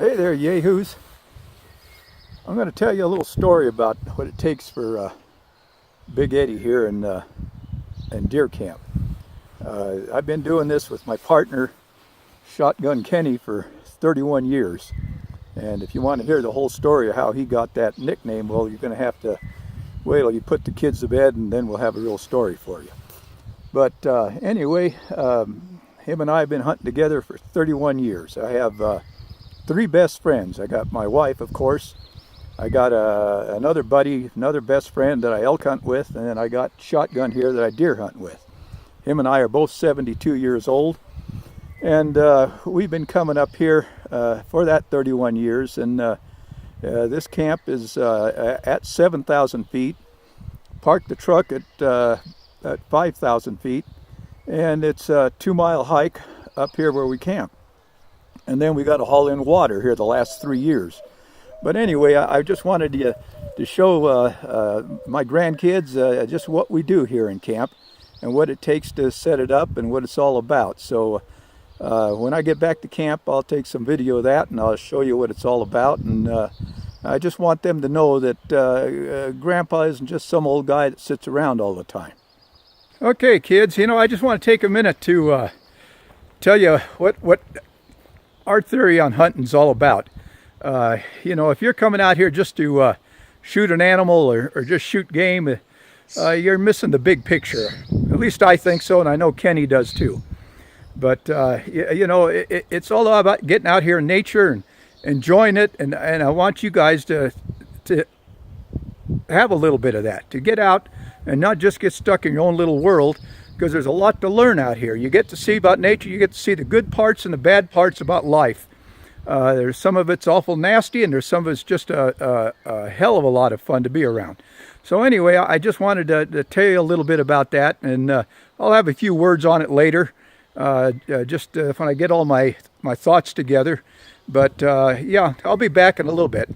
Hey there, yahoos. I'm going to tell you a little story about what it takes for Big Eddy here in deer camp. I've been doing this with my partner, Shotgun Kenny, for 31 years. And if you want to hear the whole story of how he got that nickname, well, you're going to have to wait till you put the kids to bed, and then we'll have a real story for you. But anyway, him and I have been hunting together for 31 years. I have three best friends. I got my wife, of course. I got another buddy, another best friend that I elk hunt with, and then I got Shotgun here that I deer hunt with. Him and I are both 72 years old, and we've been coming up here for that 31 years, and this camp is at 7,000 feet. Parked the truck at 5,000 feet, and it's a 2-mile hike up here where we camp. And then we got to haul in water here the last 3 years. But anyway, I just wanted to show my grandkids just what we do here in camp and what it takes to set it up and what it's all about. So when I get back to camp, I'll take some video of that and I'll show you what it's all about. And I just want them to know that Grandpa isn't just some old guy that sits around all the time. Okay, kids, I just want to take a minute to tell you what our theory on hunting is all about. If you're coming out here just to shoot an animal or just shoot game, you're missing the big picture. At least I think so, and I know Kenny does too. But it's all about getting out here in nature and enjoying it, and I want you guys to have a little bit of that, to get out and not just get stuck in your own little world, because there's a lot to learn out here. You get to see about nature, you get to see the good parts and the bad parts about life. There's some of it's awful nasty, and there's some of it's just a hell of a lot of fun to be around. So anyway, I just wanted to tell you a little bit about that, and I'll have a few words on it later, just when I get all my thoughts together. But yeah, I'll be back in a little bit.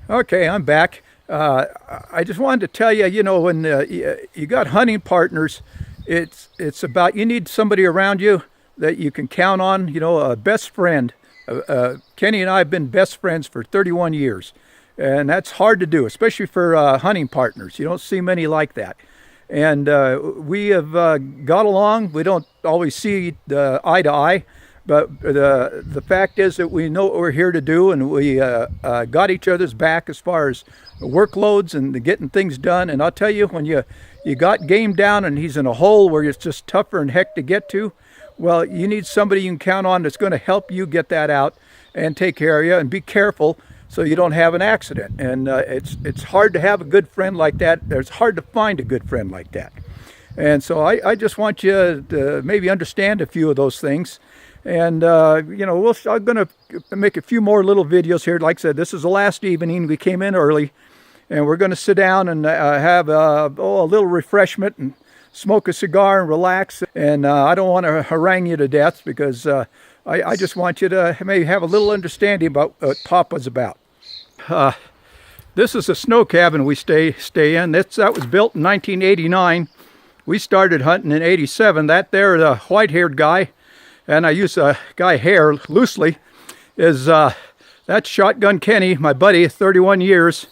Okay, I'm back. I just wanted to tell you, when you got hunting partners, it's about, you need somebody around you that you can count on, a best friend. Kenny and I have been best friends for 31 years, and that's hard to do, especially for hunting partners. You don't see many like that. And we have got along. We don't always see eye to eye, but the fact is that we know what we're here to do, and we got each other's back as far as workloads and getting things done. And I'll tell you, when you got game down and he's in a hole where it's just tougher than heck to get to, well, you need somebody you can count on that's going to help you get that out and take care of you, and be careful so you don't have an accident. And it's hard to have a good friend like that. It's hard to find a good friend like that. And so I just want you to maybe understand a few of those things. And I'm going to make a few more little videos here. Like I said, this is the last evening. We came in early, and we're going to sit down and have a little refreshment and smoke a cigar and relax. And I don't want to harangue you to death, because I just want you to maybe have a little understanding about what Papa's about. This is a snow cabin we stay in. That was built in 1989. We started hunting in 87. That there, the white-haired guy, and I use guy hair loosely, is that's Shotgun Kenny, my buddy, 31 years.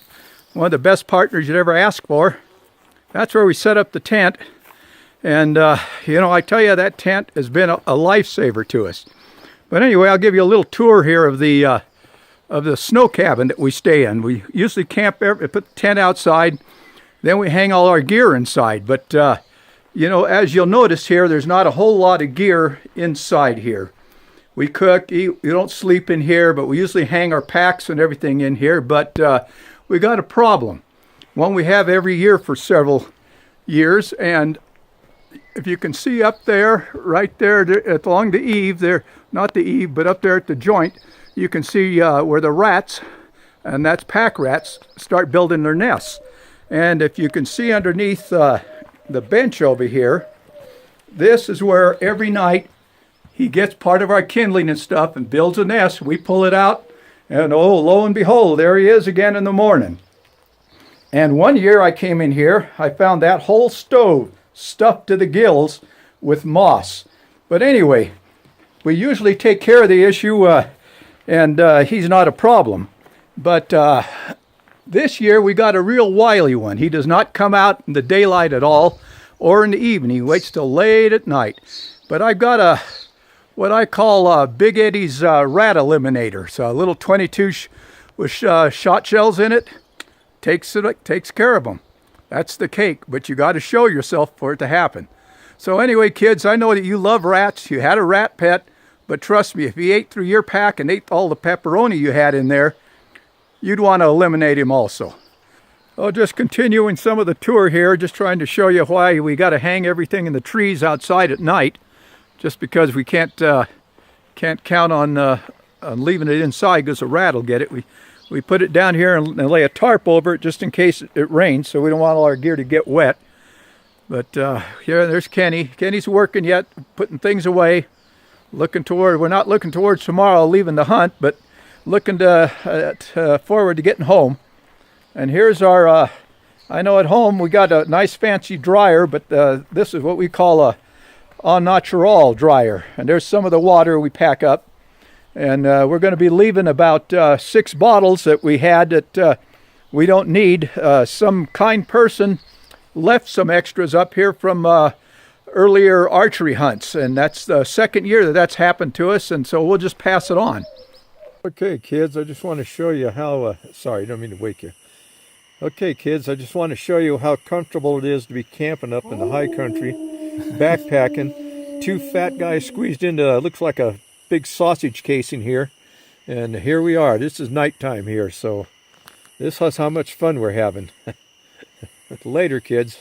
One of the best partners you'd ever ask for. That's where we set up the tent. And, I tell you, that tent has been a lifesaver to us. But anyway, I'll give you a little tour here of the snow cabin that we stay in. We usually put the tent outside, then we hang all our gear inside. But, as you'll notice here, there's not a whole lot of gear inside here. We cook, eat, we don't sleep in here, but we usually hang our packs and everything in here. But we got a problem, one we have every year for several years. And if you can see up there, right there along the eave there, not the eave, but up there at the joint, you can see where the rats, and that's pack rats, start building their nests. And if you can see underneath the bench over here, this is where every night he gets part of our kindling and stuff and builds a nest. We pull it out, and lo and behold, there he is again in the morning. And one year I came in here, I found that whole stove stuffed to the gills with moss. But anyway, we usually take care of the issue, and he's not a problem. But this year we got a real wily one. He does not come out in the daylight at all or in the evening. He waits till late at night. But I've got what I call Big Eddy's rat eliminator. So a little 22 with shot shells in it takes care of them. That's the cake, but you got to show yourself for it to happen. So anyway, kids, I know that you love rats. You had a rat pet, but trust me, if he ate through your pack and ate all the pepperoni you had in there, you'd want to eliminate him also. I'll just continuing some of the tour here, just trying to show you why we got to hang everything in the trees outside at night, just because we can't count on leaving it inside because a rat will get it. We put it down here and lay a tarp over it just in case it rains, so we don't want all our gear to get wet. But here, there's Kenny. Kenny's working yet, putting things away. We're not looking towards tomorrow leaving the hunt, but looking forward to getting home. And here's our, I know at home we got a nice fancy dryer, but this is what we call a au natural dryer. And there's some of the water we pack up. And we're going to be leaving about 6 bottles that we had that we don't need. Some kind person left some extras up here from earlier archery hunts, and that's the second year that's happened to us, and so we'll just pass it on. Okay, kids, I just want to show you how, sorry, I don't mean to wake you. Okay, kids, I just want to show you how comfortable it is to be camping up in the high country, backpacking. 2 fat guys squeezed into, looks like a big sausage casing here, and here we are. This is nighttime here, so this is how much fun we're having. Later, kids.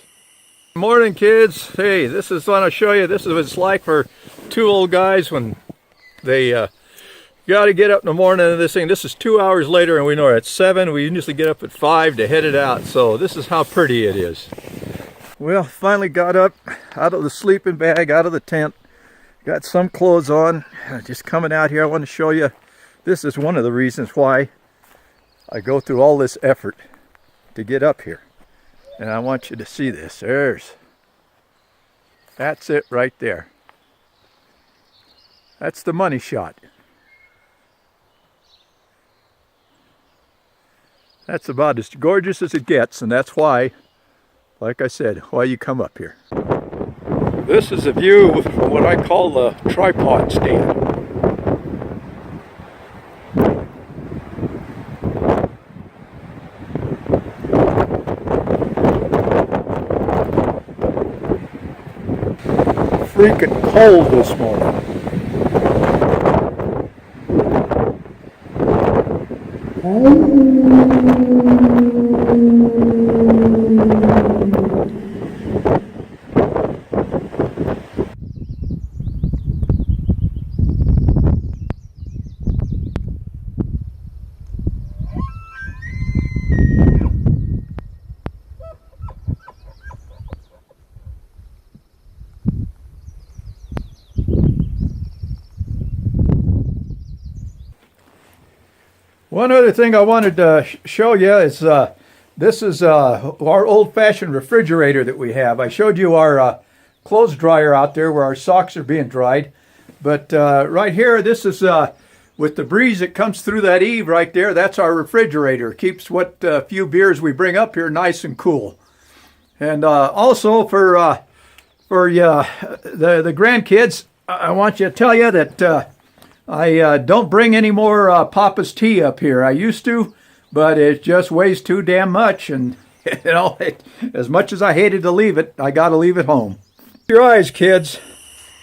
Morning, kids. Hey, this is what I'll show you. This is what it's like for 2 old guys when they got to get up in the morning and this thing. This is 2 hours later, and we know at 7. We usually get up at 5 to head it out. So this is how pretty it is. Well, finally got up out of the sleeping bag, out of the tent. Got some clothes on. Just coming out here, I want to show you. This is one of the reasons why I go through all this effort to get up here. And I want you to see this. That's it right there. That's the money shot. That's about as gorgeous as it gets, and that's why, like I said, why you come up here. This is a view from what I call the tripod stand. Freaking cold this morning. One other thing I wanted to show you is this is our old-fashioned refrigerator that we have. I showed you our clothes dryer out there where our socks are being dried. But right here, this is with the breeze that comes through that eave right there, that's our refrigerator. It keeps what few beers we bring up here nice and cool. And also for the grandkids, I want you to tell you that I don't bring any more Papa's tea up here. I used to, but it just weighs too damn much. And, you know, as much as I hated to leave it, I got to leave it home. Your eyes, kids.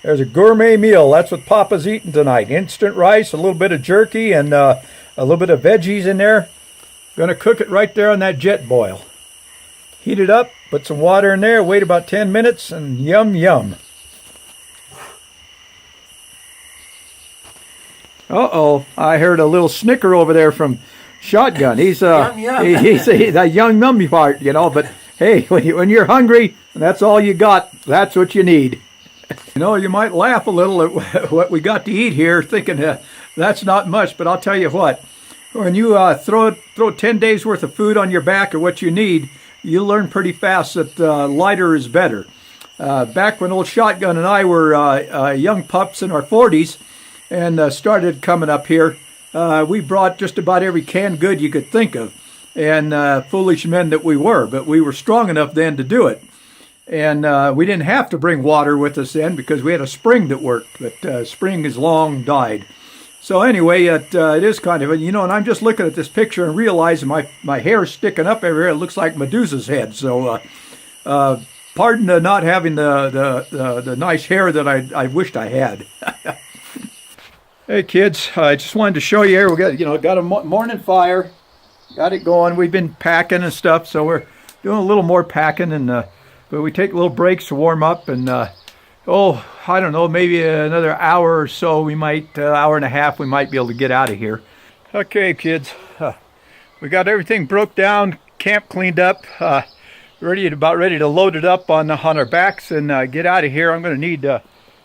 There's a gourmet meal. That's what Papa's eating tonight. Instant rice, a little bit of jerky, and a little bit of veggies in there. Going to cook it right there on that jet boil. Heat it up, put some water in there, wait about 10 minutes, and yum, yum. Uh-oh, I heard a little snicker over there from Shotgun. He's he's a young nummy part, you know, but hey, when you're hungry, that's all you got. That's what you need. You know, you might laugh a little at what we got to eat here, thinking that's not much, but I'll tell you what, when you throw 10 days worth of food on your back or what you need, you learn pretty fast that lighter is better. Back when old Shotgun and I were young pups in our 40s and started coming up here, we brought just about every canned good you could think of. And foolish men that we were, but we were strong enough then to do it. And we didn't have to bring water with us then because we had a spring that worked, but spring has long died. So anyway, it is kind of, and I'm just looking at this picture and realizing my hair is sticking up everywhere. It looks like Medusa's head. So pardon not having the nice hair that I wished I had. Hey kids, I just wanted to show you here. We got a morning fire. Got it going. We've been packing and stuff, so we're doing a little more packing, and but we take little breaks to warm up, and I don't know, maybe another hour or so, hour and a half, we might be able to get out of here. Okay, kids, we got everything broke down, camp cleaned up, about ready to load it up on our backs and get out of here. I'm going to need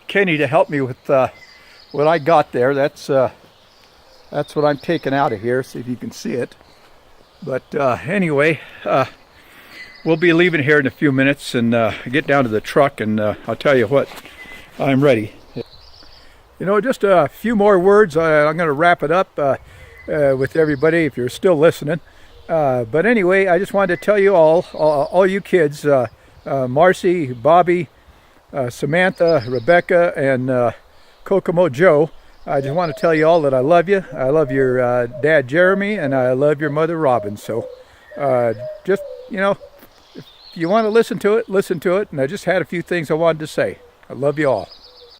Kenny to help me with what I got there. That's what I'm taking out of here. See if you can see it. But anyway, we'll be leaving here in a few minutes and get down to the truck, and I'll tell you what, I'm ready. Just a few more words. I'm going to wrap it up with everybody if you're still listening. But anyway, I just wanted to tell you all you kids, Marcy, Bobby, Samantha, Rebecca, and Kokomo Joe, I just want to tell you all that I love you. I love your dad, Jeremy, and I love your mother, Robin. So just, if you want to listen to it, listen to it. And I just had a few things I wanted to say. I love you all.